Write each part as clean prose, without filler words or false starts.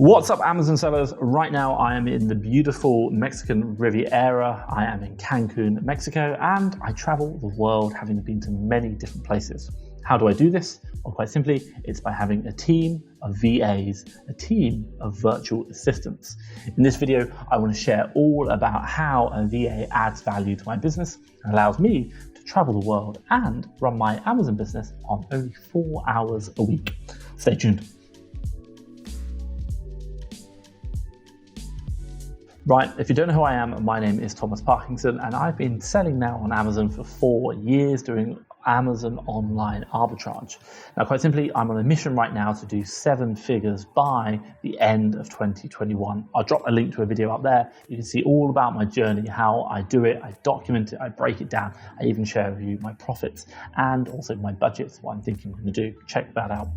What's up, Amazon sellers? Right now I am in the beautiful Mexican Riviera. I am in Cancun, Mexico, and I travel the world, having been to many different places. How do I do this? Well, quite simply, it's by having a team of VAs, a team of virtual assistants. In this video, I want to share all about how a VA adds value to my business and allows me to travel the world and run my Amazon business on only 4 hours a week. Stay tuned. Right, if you don't know who I am, my name is Thomas Parkinson, and I've been selling now on Amazon for 4 years, doing Amazon online arbitrage. Now, quite simply, I'm on a mission right now to do 7 figures by the end of 2021. I'll drop a link to a video up there. You can see all about my journey, how I do it, I document it, I break it down. I even share with you my profits and also my budgets, what I'm thinking I'm going to do. Check that out.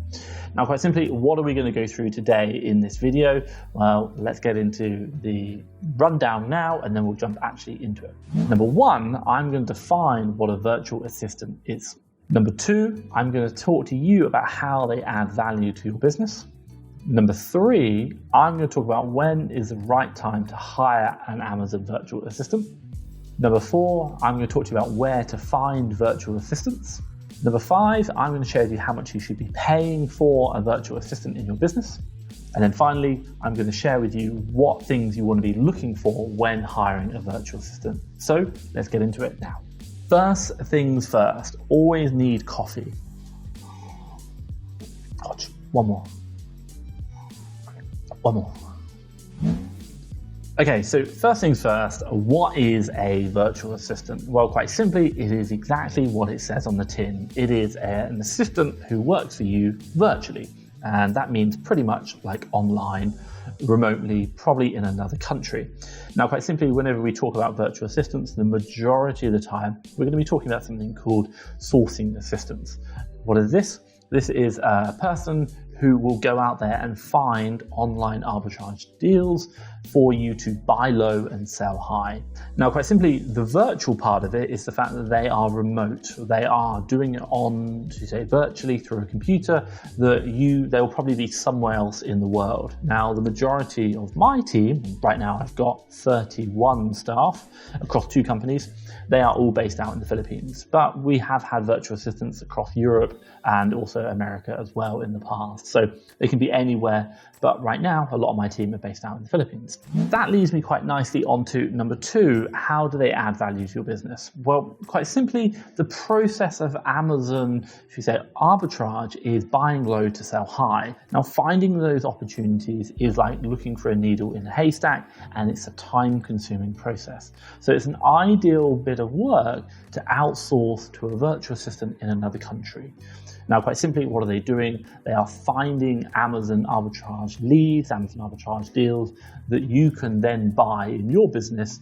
Now, quite simply, what are we going to go through today in this video? Well, let's get into the rundown now, and then we'll jump actually into it. Number 1, I'm going to define what a virtual assistant is. Number 2, I'm going to talk to you about how they add value to your business. Number 3, I'm going to talk about when is the right time to hire an Amazon virtual assistant. Number 4, I'm going to talk to you about where to find virtual assistants. Number 5, I'm going to share with you how much you should be paying for a virtual assistant in your business. And then finally, I'm going to share with you what things you want to be looking for when hiring a virtual assistant. So let's get into it now. First things first, always need coffee. One more. Okay, so first things first, what is a virtual assistant? Well, quite simply, it is exactly what it says on the tin. It is an assistant who works for you virtually. And that means pretty much like online, remotely, probably in another country. Now, quite simply, whenever we talk about virtual assistants, the majority of the time, we're going to be talking about something called sourcing assistants. What is this? This is a person who will go out there and find online arbitrage deals for you to buy low and sell high. Now, quite simply, the virtual part of it is the fact that they are remote. They are doing it on, to say, virtually through a computer they'll probably be somewhere else in the world. Now, the majority of my team, right now I've got 31 staff across 2 companies. They are all based out in the Philippines, but we have had virtual assistants across Europe and also America as well in the past. So they can be anywhere, but right now, a lot of my team are based out in the Philippines. That leads me quite nicely onto number 2, how do they add value to your business? Well, quite simply, the process of Amazon, if you say arbitrage, is buying low to sell high. Now, finding those opportunities is like looking for a needle in a haystack, and it's a time-consuming process. So it's an ideal bit of work to outsource to a virtual assistant in another country. Now, quite simply, what are they doing? They are finding Amazon arbitrage leads, Amazon arbitrage deals that you can then buy in your business,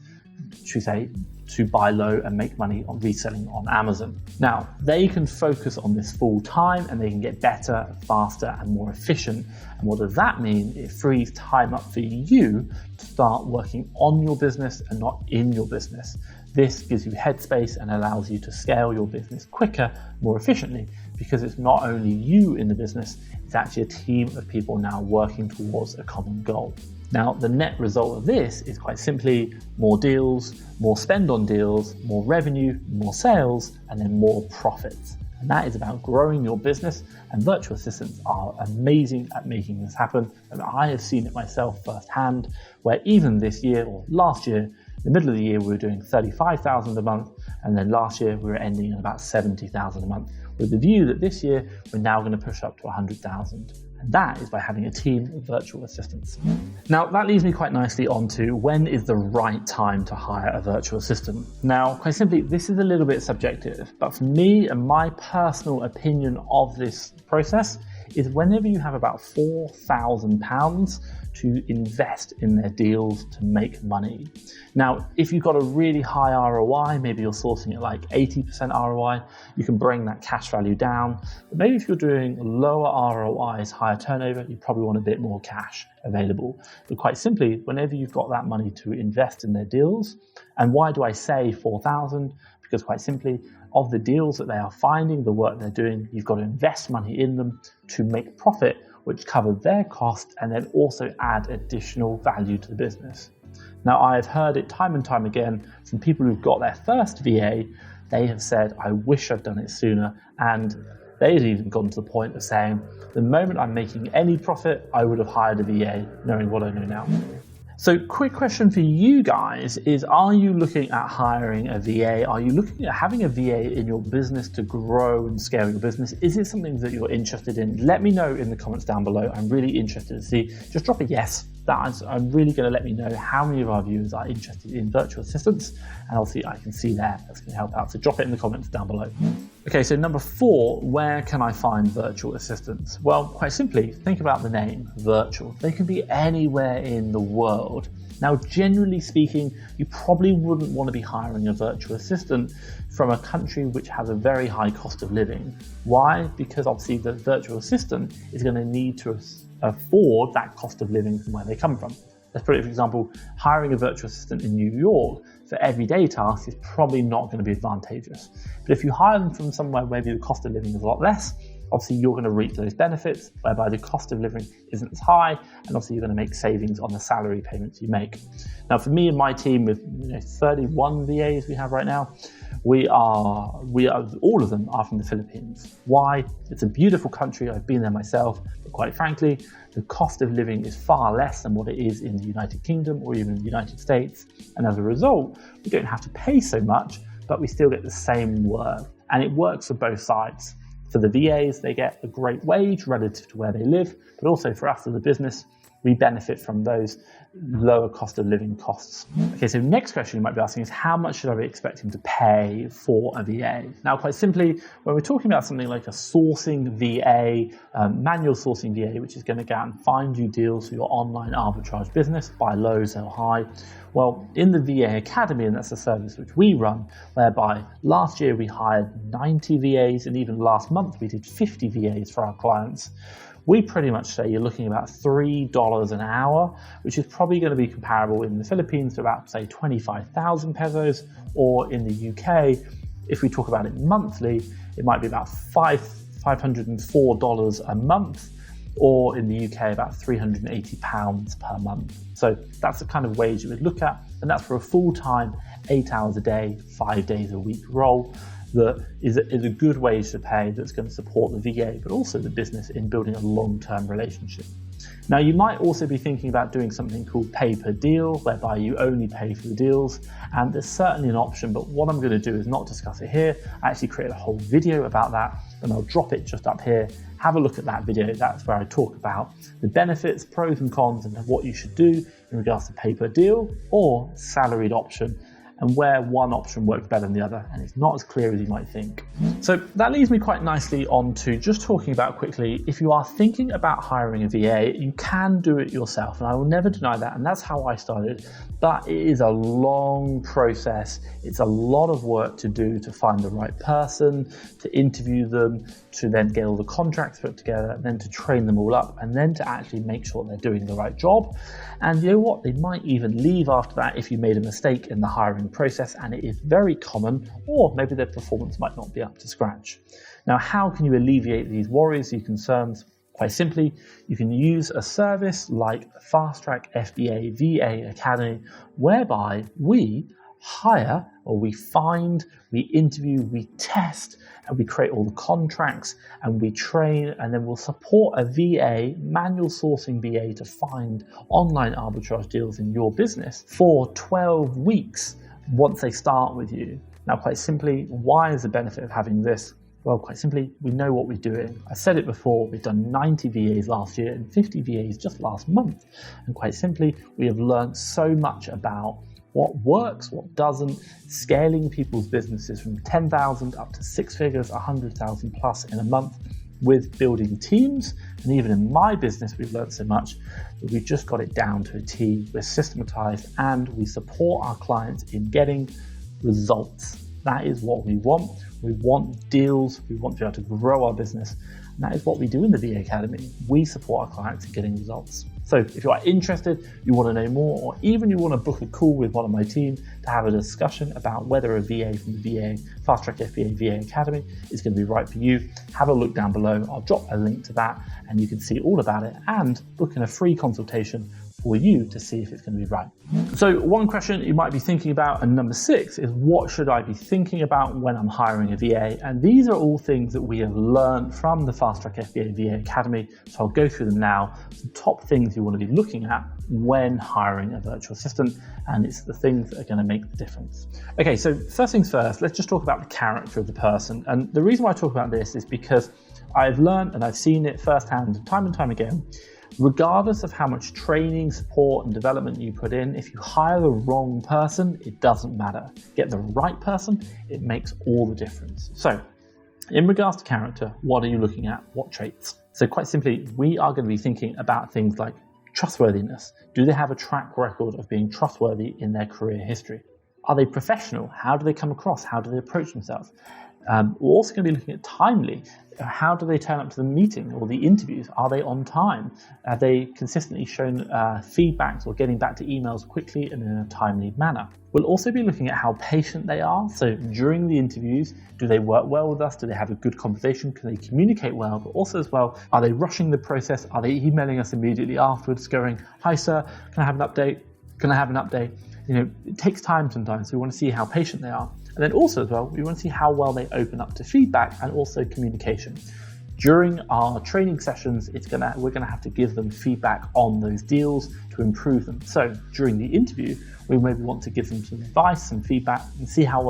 to buy low and make money on reselling on Amazon. Now, they can focus on this full time and they can get better, faster, and more efficient. And what does that mean? It frees time up for you to start working on your business and not in your business. This gives you headspace and allows you to scale your business quicker, more efficiently, because it's not only you in the business, it's actually a team of people now working towards a common goal. Now, the net result of this is quite simply more deals, more spend on deals, more revenue, more sales, and then more profits. And that is about growing your business, and virtual assistants are amazing at making this happen. And I have seen it myself firsthand, where even this year or last year, in the middle of the year, we were doing 35,000 a month, and then last year we were ending at about 70,000 a month, with the view that this year we're now going to push up to 100,000. And that is by having a team of virtual assistants. Now, that leads me quite nicely onto when is the right time to hire a virtual assistant. Now, quite simply, this is a little bit subjective, but for me and my personal opinion of this process is whenever you have about £4,000 to invest in their deals to make money. Now, if you've got a really high ROI, maybe you're sourcing at like 80% ROI, you can bring that cash value down. But maybe if you're doing lower ROIs, higher turnover, you probably want a bit more cash available. But quite simply, whenever you've got that money to invest in their deals, and why do I say 4,000? Because quite simply, of the deals that they are finding, the work they're doing, you've got to invest money in them to make profit which cover their cost and then also add additional value to the business. Now, I've heard it time and time again from people who've got their first VA. They have said, I wish I'd done it sooner. And they've even gone to the point of saying, the moment I'm making any profit, I would have hired a VA, knowing what I know now. So quick question for you guys is, are you looking at hiring a VA? Are you looking at having a VA in your business to grow and scale your business? Is it something that you're interested in? Let me know in the comments down below. I'm really interested to see. Just drop a yes. I'm really going to let me know how many of our viewers are interested in virtual assistants, and obviously I can see there. That's going to help out. So drop it in the comments down below. Okay, so number 4, where can I find virtual assistants? Well, quite simply, think about the name, virtual. They can be anywhere in the world. Now, generally speaking, you probably wouldn't want to be hiring a virtual assistant from a country which has a very high cost of living. Why? Because obviously the virtual assistant is going to need to afford that cost of living from where they come from. Let's put it, for example, hiring a virtual assistant in New York for everyday tasks is probably not going to be advantageous. But if you hire them from somewhere where the cost of living is a lot less, obviously you're going to reap those benefits whereby the cost of living isn't as high, and obviously you're going to make savings on the salary payments you make. Now, for me and my team with 31 VAs we have right now, we are all of them are from the Philippines. Why? It's a beautiful country. I've been there myself, but quite frankly, the cost of living is far less than what it is in the United Kingdom or even the United States. And as a result, we don't have to pay so much, but we still get the same work. And it works for both sides. For the VAs, they get a great wage relative to where they live, but also for us as a business, we benefit from those lower cost of living costs. Okay, so next question you might be asking is, how much should I be expecting to pay for a VA? Now, quite simply, when we're talking about something like a sourcing VA, manual sourcing VA, which is going to go out and find you deals for your online arbitrage business, buy low, sell high. Well, in the VA Academy, and that's a service which we run, whereby last year we hired 90 VAs, and even last month we did 50 VAs for our clients. We pretty much say you're looking about $3 an hour, which is probably going to be comparable in the Philippines to about, say, 25,000 pesos, or in the UK, if we talk about it monthly, it might be about $504 a month, or in the UK, about £380 per month. So that's the kind of wage you would look at, and that's for a full-time, 8 hours a day, 5 days a week role. That is a good wage to pay that's going to support the VA, but also the business in building a long-term relationship. Now, you might also be thinking about doing something called pay per deal, whereby you only pay for the deals, and there's certainly an option, but what I'm going to do is not discuss it here. I actually created a whole video about that, and I'll drop it just up here. Have a look at that video. That's where I talk about the benefits, pros and cons, and what you should do in regards to pay per deal or salaried option, and where one option works better than the other, and it's not as clear as you might think. So that leads me quite nicely on to just talking about quickly, if you are thinking about hiring a VA, you can do it yourself, and I will never deny that, and that's how I started, but it is a long process. It's a lot of work to do to find the right person, to interview them, to then get all the contracts put together, and then to train them all up, and then to actually make sure they're doing the right job. And you know what? They might even leave after that if you made a mistake in the hiring process, and it is very common, or maybe their performance might not be up to scratch. Now, how can you alleviate these worries, these concerns? Quite simply, you can use a service like FastTrackFBA VA Academy, whereby we hire, or we find, we interview, we test, and we create all the contracts, and we train, and then we'll support a VA, manual sourcing VA, to find online arbitrage deals in your business for 12 weeks once they start with you. Now, quite simply, why is the benefit of having this? Well, quite simply, we know what we're doing. I said it before, we've done 90 VAs last year and 50 VAs just last month. And quite simply, we have learned so much about what works, what doesn't, scaling people's businesses from 10,000 up to 6 figures, 100,000 plus in a month, with building teams. And even in my business, we've learned so much that we've just got it down to a T. We're systematized, and we support our clients in getting results. That is what we want. We want deals. We want to be able to grow our business. And that is what we do in the VA Academy. We support our clients in getting results. So if you are interested, you want to know more, or even you want to book a call with one of my team to have a discussion about whether a VA from the VA FastTrackFBA VA Academy is going to be right for you, have a look down below. I'll drop a link to that and you can see all about it and book in a free consultation for you to see if it's going to be right. So one question you might be thinking about, and number 6, is what should I be thinking about when I'm hiring a VA? And these are all things that we have learned from the FastTrackFBA VA Academy. So I'll go through them now. Some top things you want to be looking at when hiring a virtual assistant, and it's the things that are going to make the difference. Okay, so first things first, let's just talk about the character of the person. And the reason why I talk about this is because I've learned and I've seen it firsthand time and time again. Regardless of how much training, support, and development you put in, if you hire the wrong person, it doesn't matter. Get the right person, it makes all the difference. So, in regards to character, what are you looking at? What traits? So quite simply, we are going to be thinking about things like trustworthiness. Do they have a track record of being trustworthy in their career history? Are they professional? How do they come across? How do they approach themselves? We're also going to be looking at timely. How do they turn up to the meeting or the interviews? Are they on time? Have they consistently shown feedbacks or getting back to emails quickly and in a timely manner? We'll also be looking at how patient they are. So during the interviews, do they work well with us? Do they have a good conversation? Can they communicate well? But also as well, are they rushing the process? Are they emailing us immediately afterwards going, "Hi sir, can I have an update? Can I have an update?" You know, it takes time sometimes. So we want to see how patient they are. And then also as well, we want to see how well they open up to feedback and also communication. During our training sessions, we're gonna have to give them feedback on those deals to improve them. So during the interview, we maybe want to give them some advice, some feedback, and see how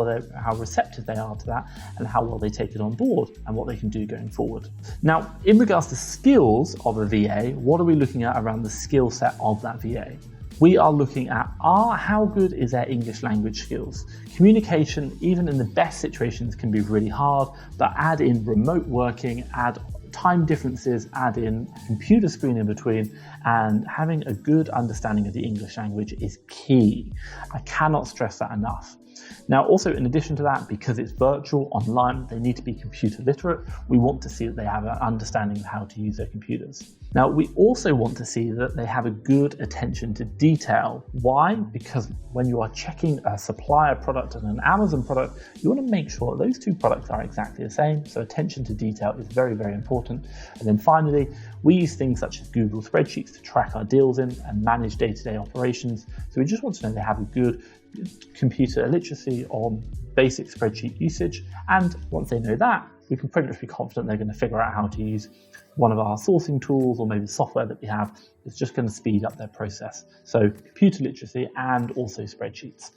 receptive they are to that and how well they take it on board and what they can do going forward. Now, in regards to skills of a VA, what are we looking at around the skill set of that VA? We are looking at how good is their English language skills. Communication, even in the best situations, can be really hard, but add in remote working, add time differences, add in computer screen in between, and having a good understanding of the English language is key. I cannot stress that enough. Now, also in addition to that, because it's virtual online, they need to be computer literate. We want to see that they have an understanding of how to use their computers. Now, we also want to see that they have a good attention to detail. Why? Because when you are checking a supplier product and an Amazon product, you want to make sure those two products are exactly the same. So attention to detail is very, very important. And then finally, we use things such as Google spreadsheets to track our deals in and manage day-to-day operations. So we just want to know they have a good computer literacy on basic spreadsheet usage. And once they know that, we can pretty much be confident they're going to figure out how to use one of our sourcing tools or maybe software that we have. It's just going to speed up their process. So computer literacy and also spreadsheets.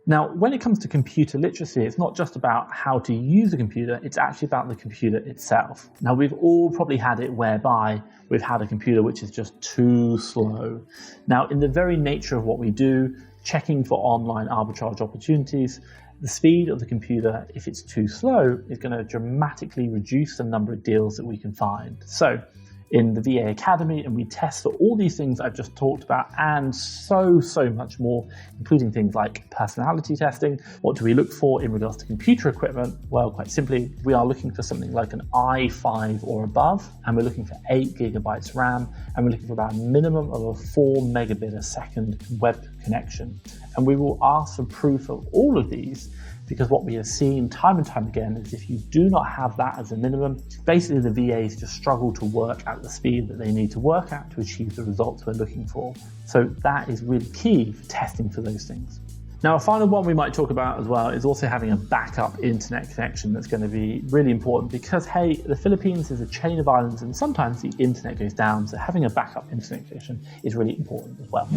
Now, when it comes to computer literacy, it's not just about how to use a computer, it's actually about the computer itself. Now, we've all probably had it whereby we've had a computer which is just too slow. Now, in the very nature of what we do, checking for online arbitrage opportunities, the speed of the computer, if it's too slow, is going to dramatically reduce the number of deals that we can find. So in the VA Academy, and we test for all these things I've just talked about and so much more, including things like personality testing. What do we look for in regards to computer equipment? Well, quite simply, we are looking for something like an i5 or above, and we're looking for 8 gigabytes RAM, and we're looking for about a minimum of a 4 megabit a second web connection. And we will ask for proof of all of these, because what we have seen time and time again is if you do not have that as a minimum, basically the VAs just struggle to work at the speed that they need to work at to achieve the results we're looking for. So that is really key for testing for those things. Now, a final one we might talk about as well is also having a backup internet connection that's going to be really important because, hey, the Philippines is a chain of islands and sometimes the internet goes down, so having a backup internet connection is really important as well.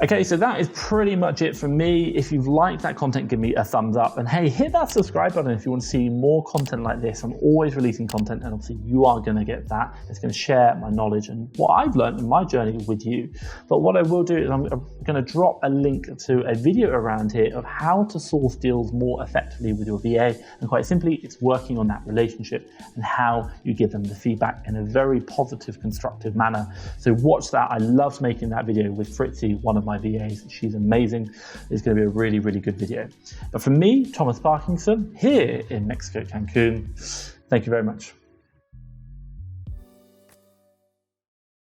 Okay, so that is pretty much it from me. If you've liked that content, give me a thumbs up, and hey, hit that subscribe button if you want to see more content like this. I'm always releasing content, and obviously you are going to get that. It's going to share my knowledge and what I've learned in my journey with you. But what I will do is I'm going to drop a link to a video around here of how to source deals more effectively with your VA, and quite simply it's working on that relationship and how you give them the feedback in a very positive, constructive manner. So watch that. I loved making that video with Fritzy, one of my VAs. She's amazing. It's going to be a really good video. But from me, Thomas Parkinson, here in Mexico, Cancun, thank you very much.